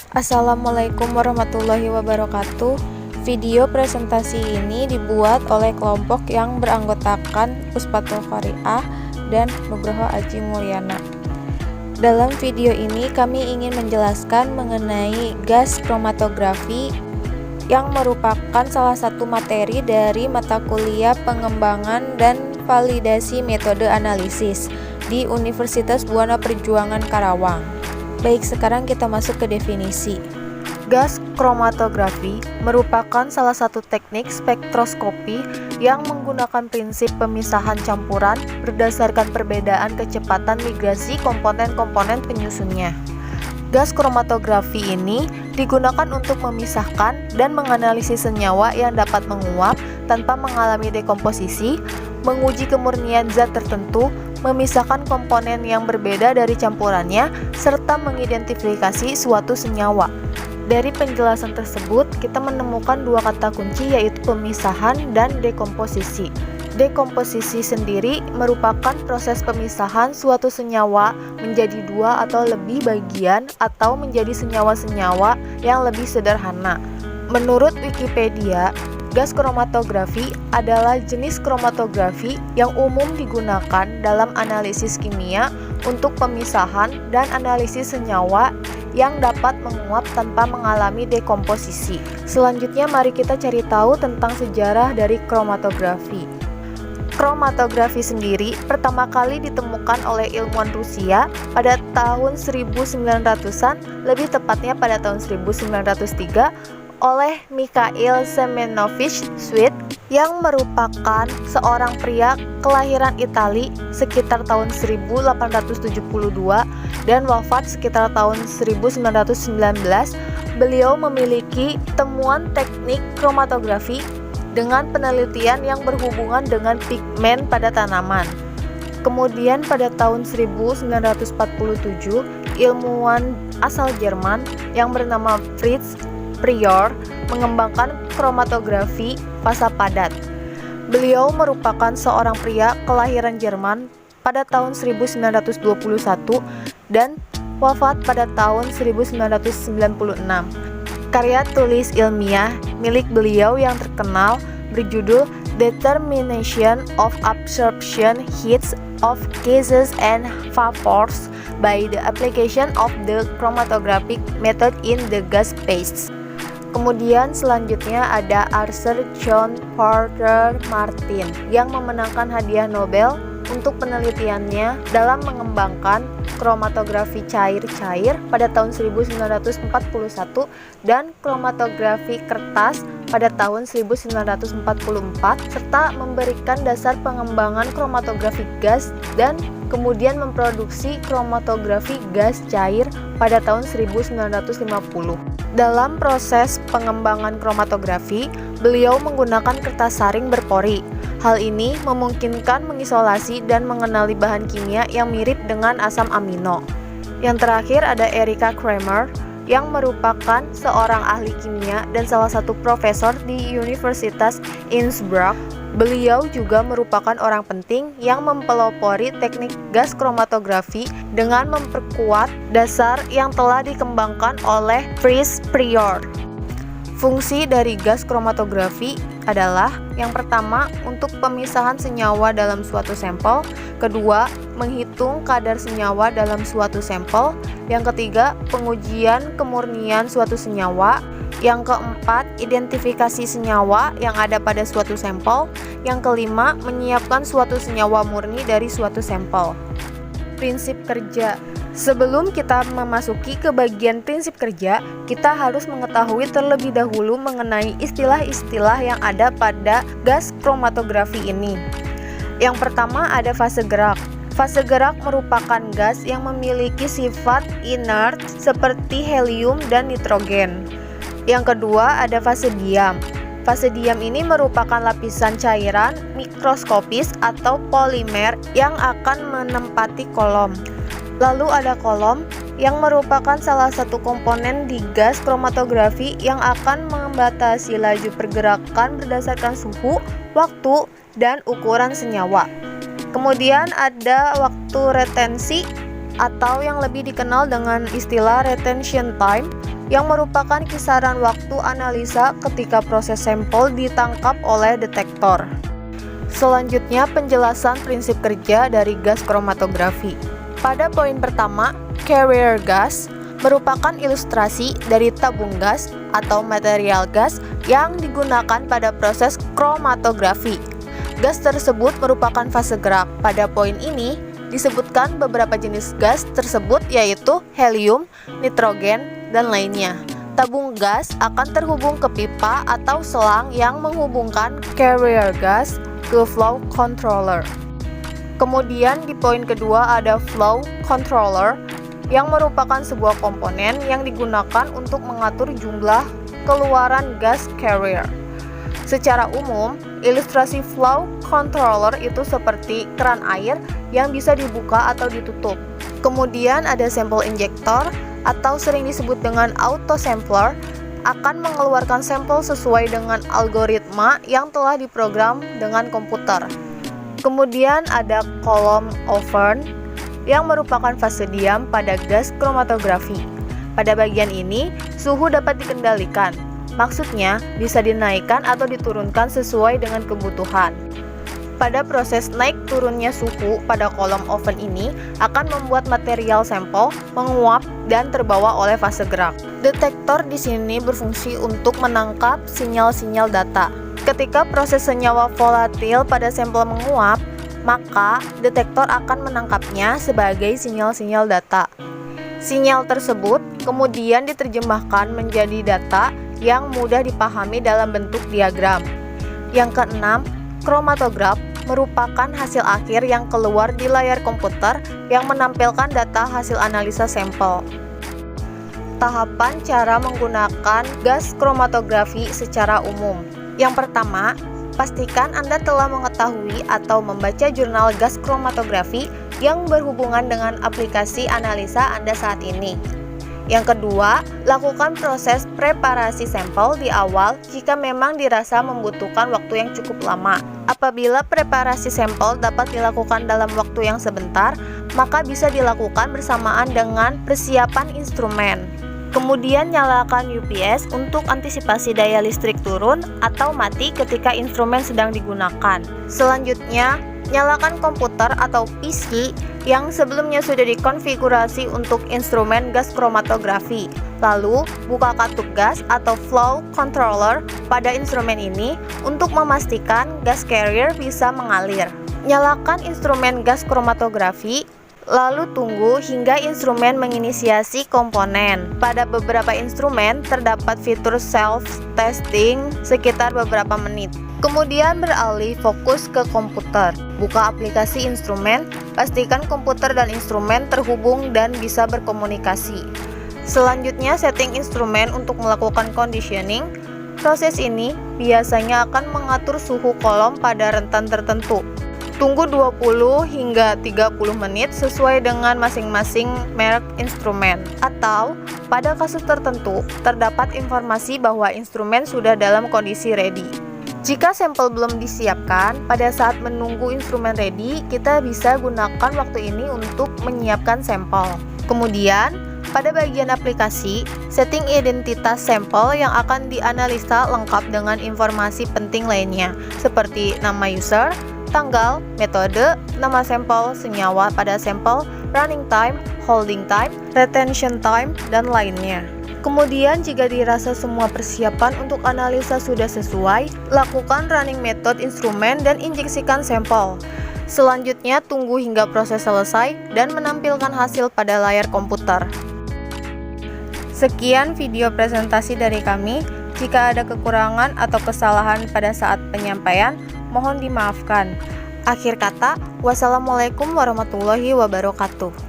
Assalamualaikum warahmatullahi wabarakatuh. Video presentasi ini dibuat oleh kelompok yang beranggotakan Puspatul Qari'ah dan Nugroho Aji Mulyana. Dalam video ini kami ingin menjelaskan mengenai gas kromatografi yang merupakan salah satu materi dari mata kuliah pengembangan dan validasi metode analisis di Universitas Buana Perjuangan Karawang. Baik, sekarang kita masuk ke definisi. Gas kromatografi merupakan salah satu teknik spektroskopi yang menggunakan prinsip pemisahan campuran berdasarkan perbedaan kecepatan migrasi komponen-komponen penyusunnya. Gas kromatografi ini digunakan untuk memisahkan dan menganalisis senyawa yang dapat menguap tanpa mengalami dekomposisi, menguji kemurnian zat tertentu, memisahkan komponen yang berbeda dari campurannya, serta mengidentifikasi suatu senyawa. Dari penjelasan tersebut, kita menemukan dua kata kunci, yaitu pemisahan dan dekomposisi. Dekomposisi sendiri merupakan proses pemisahan suatu senyawa menjadi dua atau lebih bagian atau menjadi senyawa-senyawa yang lebih sederhana. Menurut Wikipedia, gas kromatografi adalah jenis kromatografi yang umum digunakan dalam analisis kimia untuk pemisahan dan analisis senyawa yang dapat menguap tanpa mengalami dekomposisi. Selanjutnya mari kita cari tahu tentang sejarah dari kromatografi. Kromatografi sendiri pertama kali ditemukan oleh ilmuwan Rusia pada tahun 1900-an, lebih tepatnya pada tahun 1903, oleh Mikhail Semenovich Sweet yang merupakan seorang pria kelahiran Itali sekitar tahun 1872 dan wafat sekitar tahun 1919. Beliau memiliki temuan teknik kromatografi dengan penelitian yang berhubungan dengan pigmen pada tanaman. Kemudian pada tahun 1947, ilmuwan asal Jerman yang bernama Fritz Prior mengembangkan kromatografi fasa padat. Beliau merupakan seorang pria kelahiran Jerman pada tahun 1921 dan wafat pada tahun 1996. Karya tulis ilmiah milik beliau yang terkenal berjudul Determination of Absorption Heats of Gases and Vapors by the Application of the Chromatographic Method in the Gas Phase. Kemudian selanjutnya ada Arthur John Porter Martin yang memenangkan hadiah Nobel untuk penelitiannya dalam mengembangkan kromatografi cair-cair pada tahun 1941 dan kromatografi kertas pada tahun 1944, serta memberikan dasar pengembangan kromatografi gas dan kemudian memproduksi kromatografi gas cair pada tahun 1950. Dalam proses pengembangan kromatografi, beliau menggunakan kertas saring berpori. Hal ini memungkinkan mengisolasi dan mengenali bahan kimia yang mirip dengan asam amino. Yang terakhir ada Erika Kramer yang merupakan seorang ahli kimia dan salah satu profesor di Universitas Innsbruck. Beliau juga merupakan orang penting yang mempelopori teknik gas kromatografi dengan memperkuat dasar yang telah dikembangkan oleh Fritz Prior. Fungsi dari gas kromatografi adalah yang pertama, untuk pemisahan senyawa dalam suatu sampel, kedua, menghitung kadar senyawa dalam suatu sampel, yang ketiga, pengujian kemurnian suatu senyawa, yang keempat, identifikasi senyawa yang ada pada suatu sampel, yang kelima, menyiapkan suatu senyawa murni dari suatu sampel. Prinsip kerja. Sebelum kita memasuki ke bagian prinsip kerja, kita harus mengetahui terlebih dahulu mengenai istilah-istilah yang ada pada gas kromatografi ini. Yang pertama ada fase gerak. Fase gerak merupakan gas yang memiliki sifat inert seperti helium dan nitrogen. Yang kedua ada fase diam. Fase diam ini merupakan lapisan cairan mikroskopis atau polimer yang akan menempati kolom. Lalu ada kolom yang merupakan salah satu komponen di gas kromatografi yang akan membatasi laju pergerakan berdasarkan suhu, waktu, dan ukuran senyawa. Kemudian ada waktu retensi atau yang lebih dikenal dengan istilah retention time. yang merupakan kisaran waktu analisa ketika proses sampel ditangkap oleh detektor. Selanjutnya, penjelasan prinsip kerja dari gas kromatografi. Pada poin pertama, carrier gas merupakan ilustrasi dari tabung gas atau material gas yang digunakan pada proses kromatografi. Gas tersebut merupakan fase gerak. Pada poin ini, disebutkan beberapa jenis gas tersebut yaitu helium, nitrogen, dan lainnya. Tabung gas akan terhubung ke pipa atau selang yang menghubungkan carrier gas ke flow controller. Kemudian di poin kedua ada flow controller yang merupakan sebuah komponen yang digunakan untuk mengatur jumlah keluaran gas carrier. Secara umum, ilustrasi flow controller itu seperti keran air yang bisa dibuka atau ditutup. Kemudian ada sampel injector atau sering disebut dengan auto sampler, akan mengeluarkan sampel sesuai dengan algoritma yang telah diprogram dengan komputer. Kemudian ada column oven yang merupakan fase diam pada gas kromatografi. Pada bagian ini, suhu dapat dikendalikan. Maksudnya, bisa dinaikkan atau diturunkan sesuai dengan kebutuhan. Pada proses naik turunnya suhu pada kolom oven ini akan membuat material sampel menguap dan terbawa oleh fase gerak. Detektor di sini berfungsi untuk menangkap sinyal-sinyal data. Ketika proses senyawa volatil pada sampel menguap, maka detektor akan menangkapnya sebagai sinyal-sinyal data. Sinyal tersebut kemudian diterjemahkan menjadi data yang mudah dipahami dalam bentuk diagram. Yang keenam, kromatograf merupakan hasil akhir yang keluar di layar komputer yang menampilkan data hasil analisa sampel. Tahapan cara menggunakan gas kromatografi secara umum. Yang pertama, pastikan Anda telah mengetahui atau membaca jurnal gas kromatografi yang berhubungan dengan aplikasi analisa Anda saat ini. Yang kedua, lakukan proses preparasi sampel di awal jika memang dirasa membutuhkan waktu yang cukup lama. Apabila preparasi sampel dapat dilakukan dalam waktu yang sebentar, maka bisa dilakukan bersamaan dengan persiapan instrumen. Kemudian nyalakan UPS untuk antisipasi daya listrik turun atau mati ketika instrumen sedang digunakan. Selanjutnya, nyalakan komputer atau PC yang sebelumnya sudah dikonfigurasi untuk instrumen gas kromatografi. Lalu, buka katup gas atau flow controller pada instrumen ini untuk memastikan gas carrier bisa mengalir. Nyalakan instrumen gas kromatografi, lalu tunggu hingga instrumen menginisiasi komponen. Pada beberapa instrumen terdapat fitur self-testing sekitar beberapa menit. Kemudian beralih fokus ke komputer. Buka aplikasi instrumen, pastikan komputer dan instrumen terhubung dan bisa berkomunikasi. Selanjutnya, setting instrumen untuk melakukan conditioning. Proses ini biasanya akan mengatur suhu kolom pada rentan tertentu. Tunggu 20 hingga 30 menit sesuai dengan masing-masing merek instrumen. Atau, pada kasus tertentu, terdapat informasi bahwa instrumen sudah dalam kondisi ready. Jika sampel belum disiapkan, pada saat menunggu instrumen ready, kita bisa gunakan waktu ini untuk menyiapkan sampel. Kemudian, pada bagian aplikasi, setting identitas sampel yang akan dianalisa lengkap dengan informasi penting lainnya, seperti nama user, tanggal, metode, nama sampel, senyawa pada sampel, running time, holding time, retention time, dan lainnya. Kemudian jika dirasa semua persiapan untuk analisa sudah sesuai, lakukan running method instrumen dan injeksikan sampel. Selanjutnya tunggu hingga proses selesai dan menampilkan hasil pada layar komputer. Sekian video presentasi dari kami. Jika ada kekurangan atau kesalahan pada saat penyampaian, mohon dimaafkan. Akhir kata, wassalamualaikum warahmatullahi wabarakatuh.